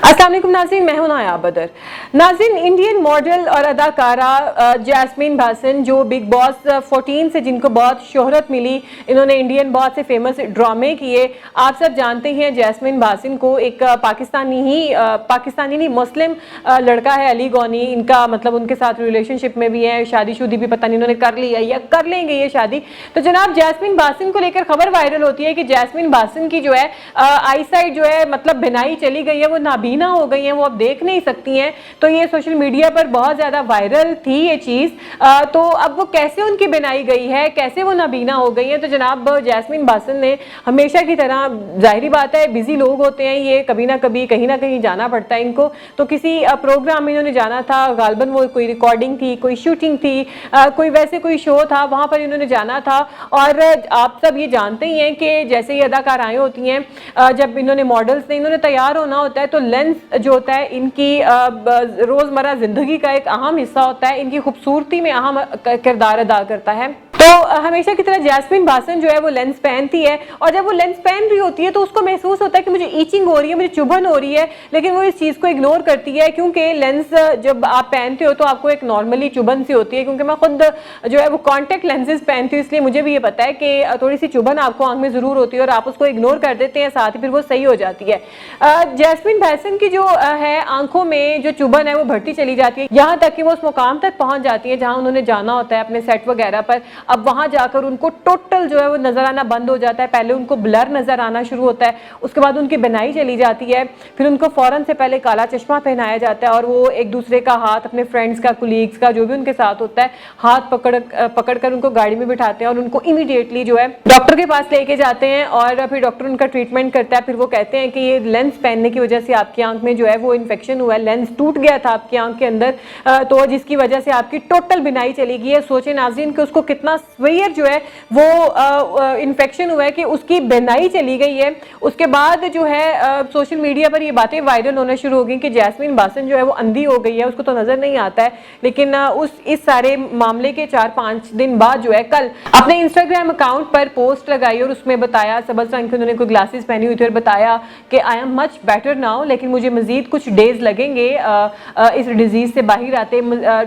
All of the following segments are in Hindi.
अस्सलाम वालेकुम नाज़रीन, मैं हूं नाया बदर। नाज़रीन, इंडियन मॉडल और अदाकारा जैस्मीन भासन जो बिग बॉस 14 से जिनको बहुत शोहरत मिली, इन्होंने इंडियन बहुत से फेमस ड्रामे किए। आप सब जानते हैं जैस्मीन भासन को, एक पाकिस्तानी नहीं मुस्लिम लड़का है अली गौनी, इनका मतलब उनके साथ रिलेशनशिप में भी है, शादीशुदी भी पता नहीं इन्होंने कर ली है या कर लेंगे ये शादी। तो जनाब जैस्मीन भासन को लेकर खबर वायरल होती है कि जैस्मीन भासन की जो है आई साइड जो है मतलब बिनाई चली गई है, वो नाबीना हो गई हैं, वो अब देख नहीं सकती हैं। तो ये सोशल मीडिया पर बहुत ज़्यादा वायरल थी ये चीज़। तो अब वो कैसे उनकी बिनाई गई है, कैसे वो नाबीना हो गई हैं। तो जनाब जैस्मीन भासन ने हमेशा की तरह, जाहिर बात है बिजी लोग होते हैं ये, कभी ना कभी कहीं ना कहीं जाना पड़ता है इनको। तो किसी प्रोग्राम में इन्होंने जाना था, गालबन वो कोई रिकॉर्डिंग थी, कोई शूटिंग थी, कोई वैसे कोई शो था, वहाँ पर इन्होंने जाना था। और आप सब ये जानते ही हैं कि जैसे ये अदाकाराएँ होती हैं, जब इन्होंने मॉडल्स ने इन्होंने तैयार होना होता है तो लेंस जो होता है इनकी रोजमर्रा जिंदगी का एक अहम हिस्सा होता है, इनकी खूबसूरती में अहम किरदार अदा करता है। तो हमेशा की तरह जैस्मीन भासन जो है वो लेंस पहनती है, और जब वो लेंस पहन रही होती है तो उसको महसूस होता है कि मुझे ईचिंग हो रही है, मुझे चुभन हो रही है, लेकिन वो इस चीज़ को इग्नोर करती है क्योंकि लेंस जब आप पहनते हो तो आपको एक नॉर्मली चुभन सी होती है। क्योंकि मैं खुद जो है वो कॉन्टेक्ट लेंसेज पहनती हूँ, इसलिए मुझे भी ये पता है कि थोड़ी सी चुभन आपको आंख में ज़रूर होती है और आप उसको इग्नोर कर देते हैं, साथ ही फिर वो सही हो जाती है। जैस्मीन भासन की जो है आंखों में जो चुभन है वो बढ़ती चली जाती है, यहाँ तक कि वो उस मुकाम तक पहुँच जाती है जहाँ उन्होंने जाना होता है अपने सेट वगैरह पर। अब वहाँ जाकर उनको टोटल जो है वो नजर आना बंद हो जाता है। पहले उनको ब्लर नजर आना शुरू होता है, उसके बाद उनकी बिनाई चली जाती है, फिर उनको फौरन से पहले काला चश्मा पहनाया जाता है और वो एक दूसरे का हाथ, अपने फ्रेंड्स का, कुलीग्स का, जो भी उनके साथ होता है, हाथ पकड़ कर उनको गाड़ी में बिठाते हैं और उनको इमीडिएटली जो है डॉक्टर के पास लेके जाते हैं। और फिर डॉक्टर उनका ट्रीटमेंट करता है। फिर वो कहते हैं कि ये लेंस पहनने की वजह से आपकी आंख में जो है वो इन्फेक्शन हुआ है, लेंस टूट गया था आपकी आंख के अंदर, तो जिसकी वजह से आपकी टोटल बिनाई चली गई है। सोचे नाज़रीन कि उसको कितना सवेयर जो है वो इन्फेक्शन हुआ है कि उसकी बिनाई चली गई है। उसके बाद जो है सोशल मीडिया पर ये बातें वायरल होना शुरू हो गई कि जैस्मीन भासन जो है वो अंधी हो गई है, उसको तो नजर नहीं आता है। लेकिन इस सारे मामले के 4-5 दिन बाद जो है कल अपने इंस्टाग्राम अकाउंट पर पोस्ट लगाई और उसमें बताया, सबज रंग के उन्होंने कोई ग्लासेस पहनी हुई थी और बताया कि I am much better now, लेकिन मुझे मजीद कुछ डेज लगेंगे इस डिजीज से बाहर आते,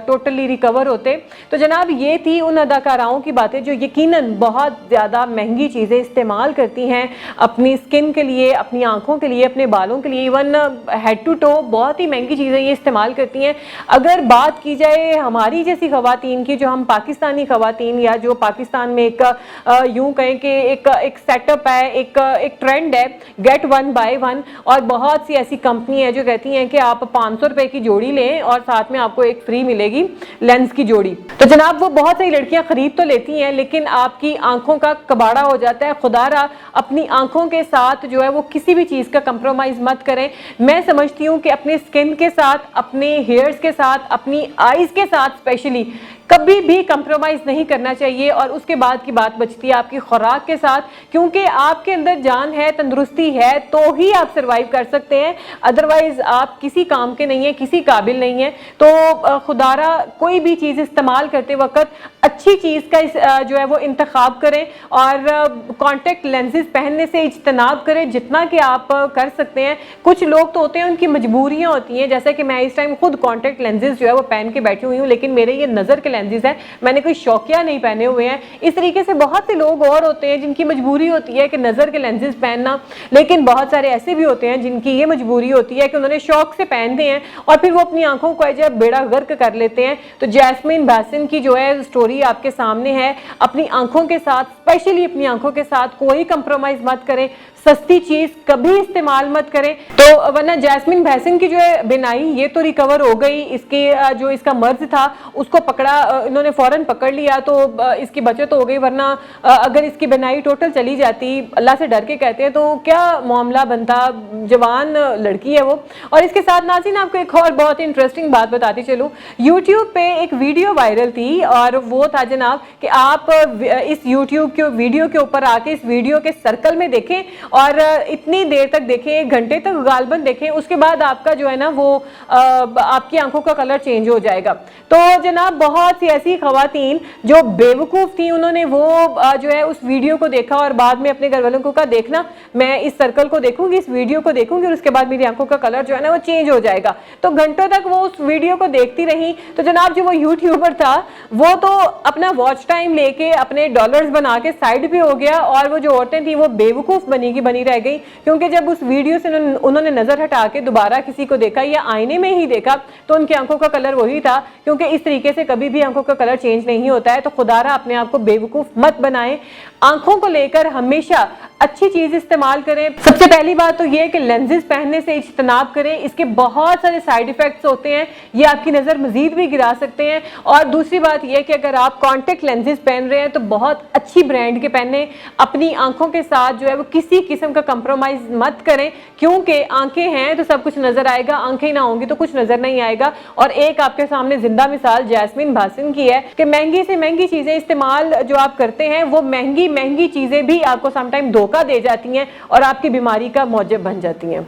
टोटली रिकवर होते। तो जनाब ये थी उन अदाकाराओं की बातें जो यकीनन बहुत ज़्यादा महंगी चीज़ें इस्तेमाल करती हैं अपनी स्किन के लिए, अपनी आंखों के लिए, अपने बालों के लिए, इवन हेड टू टो बहुत ही महंगी चीज़ें ये इस्तेमाल करती हैं। अगर बात की जाए हमारी जैसी ख़वातीन की, जो हम पाकिस्तानी ख़वातीन, या जो पाकिस्तान में एक यूँ कहें कि एक सेटअप है, एक ट्रेंड है गेट 1 बाय 1, और बहुत सी ऐसी कंपनी है जो कहती हैं कि आप 500 रुपये की जोड़ी लें और साथ में आपको एक फ्री मिलेगी लेंस की जोड़ी। तो जनाब वो बहुत सारी लड़कियां खरीद तो लेती हैं, लेकिन आपकी आंखों का कबाड़ा हो जाता है। खुदारा अपनी आंखों के साथ जो है वो किसी भी चीज़ का कंप्रोमाइज़ मत करें। मैं समझती हूँ कि अपनी स्किन के साथ, अपने हेयर्स के साथ, अपनी आईज़ के साथ स्पेशली कभी भी कंप्रोमाइज़ नहीं करना चाहिए। और उसके बाद की बात बचती है आपकी खुराक के साथ, क्योंकि आपके अंदर जान है, तंदुरुस्ती है तो ही आप सर्वाइव कर सकते हैं, अदरवाइज आप किसी काम के नहीं हैं, किसी काबिल नहीं हैं। तो खुदारा कोई भी चीज़ इस्तेमाल करते वक्त अच्छी चीज़ का जो है वो इंतखाब करें और कॉन्टेक्ट लेंसेज पहनने से इज्तनाब करें जितना कि आप कर सकते हैं। कुछ लोग तो होते हैं उनकी मजबूरियाँ होती हैं, जैसे कि मैं इस टाइम खुद कॉन्टेक्ट लेंसेज जो है वो पहन के बैठी हुई हूँ, लेकिन मेरे ये नज़र के लेंसेज हैं, मैंने कोई शौकिया नहीं पहने हुए हैं। इस तरीके से बहुत से लोग और होते हैं जिनकी मजबूरी होती है कि नज़र के लेंसेज पहनना, लेकिन बहुत सारे ऐसे भी होते हैं जिनकी ये मजबूरी होती है कि उन्होंने शौक से पहनते हैं और फिर वो अपनी आंखों को जो बेड़ा गर्क कर लेते हैं। तो जैस्मीन भासन की जो है स्टोरी आपके सामने है। अपनी आंखों के साथ, स्पेशली अपनी आंखों के साथ कोई कंप्रोमाइज़ मत करें, सस्ती चीज़ कभी इस्तेमाल मत करें। तो वरना जैस्मीन भासन की जो है बिनाई ये तो रिकवर हो गई, इसके जो इसका मर्ज था उसको पकड़ा, इन्होंने फ़ौरन पकड़ लिया तो इसकी बचत हो गई। वरना अगर इसकी बिनाई टोटल चली जाती, अल्लाह से डर के कहते हैं, तो क्या मामला बनता। जवान लड़की है वो। और इसके साथ नाज़रीन आपको एक और बहुत ही इंटरेस्टिंग बात बताती चलूँ। यूट्यूब पे एक वीडियो वायरल थी और वो था जनाब कि आप इस यूट्यूब के वीडियो के ऊपर आके इस वीडियो के सर्कल में देखें और इतनी देर तक देखें, 1 घंटे तक गालबन देखें, उसके बाद आपका जो है ना वो आपकी आंखों का कलर चेंज हो जाएगा। तो जनाब बहुत बहुत सी ऐसी खवातीन जो बेवकूफ थी, उन्होंने वो जो है उस वीडियो को देखा और बाद में अपने घर वालों को कहा देखना मैं इस सर्कल को देखूंगी, इस वीडियो को देखूंगी और उसके बाद मेरी आंखों का कलर जो है ना वो चेंज हो जाएगा। तो घंटों तक वो उस वीडियो को देखती रही। तो जनाब जो वो यूट्यूबर था वो तो अपना वॉच टाइम लेके अपने डॉलर्स बना के साइड पे हो गया, और वो जो औरतें थी वो बेवकूफ बनी की बनी रह गई, क्योंकि जब उस वीडियो से उन्होंने नजर हटा के दोबारा किसी को देखा या आईने में ही देखा तो उनकी आंखों का कलर वही था, क्योंकि इस तरीके से कभी भी आंखों का कलर चेंज नहीं होता है। तो खुदारा अपने आप को बेवकूफ मत बनाएं, आंखों को लेकर हमेशा अच्छी चीज इस्तेमाल करें। सबसे पहली बात तो ये कि लेंसेज पहनने से इज्तनाब करें, इसके बहुत सारे साइड इफेक्ट्स होते हैं, ये आपकी नजर मजीद भी गिरा सकते हैं। और दूसरी बात यह कि अगर आप कॉन्टेक्ट लेंसेज पहन रहे हैं तो बहुत अच्छी ब्रांड के पहने, अपनी आंखों के साथ जो है वो किसी किस्म का कंप्रोमाइज मत करें, क्योंकि आंखें हैं तो सब कुछ नजर आएगा, आंखें ना होंगी तो कुछ नजर नहीं आएगा। और एक आपके सामने जिंदा मिसाल जैस्मीन भासन की है कि महंगी से महंगी चीजें इस्तेमाल जो आप करते हैं वो महंगी महंगी चीजें भी आपको समटाइम धोखा दे जाती हैं और आपकी बीमारी का मौजब बन जाती हैं।